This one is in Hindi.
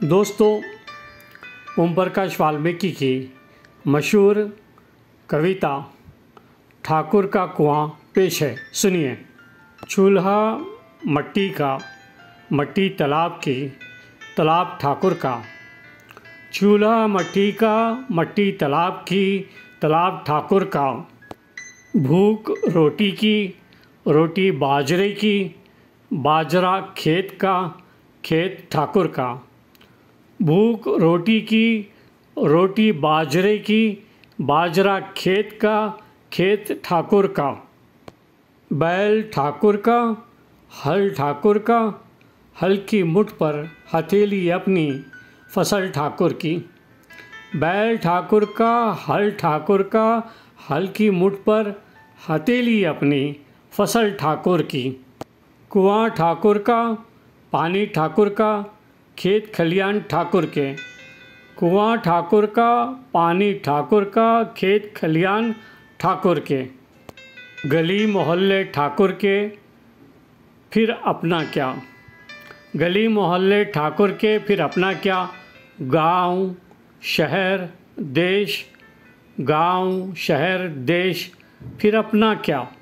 दोस्तों, ओम प्रकाश वाल्मीकि की मशहूर कविता ठाकुर का कुआं पेश है। सुनिए। चूल्हा मट्टी का, मट्टी तालाब की, तालाब ठाकुर का। चूल्हा मट्टी का, मट्टी तालाब की, तालाब ठाकुर का। भूख रोटी की, रोटी बाजरे की, बाजरा खेत का, खेत ठाकुर का। भूख रोटी की, रोटी बाजरे की, बाजरा खेत का, खेत ठाकुर का। बैल ठाकुर का, हल ठाकुर का, हल की मुठ पर हथेली अपनी, फसल ठाकुर की। बैल ठाकुर का, हल ठाकुर का, हल की मुठ पर हथेली अपनी, फसल ठाकुर की। कुआं ठाकुर का, पानी ठाकुर का, खेत खलियान ठाकुर के। कुआं ठाकुर का, पानी ठाकुर का, खेत खलियान ठाकुर के। गली मोहल्ले ठाकुर के, फिर अपना क्या। गली मोहल्ले ठाकुर के, फिर अपना क्या। गांव शहर देश, गांव शहर देश, फिर अपना क्या।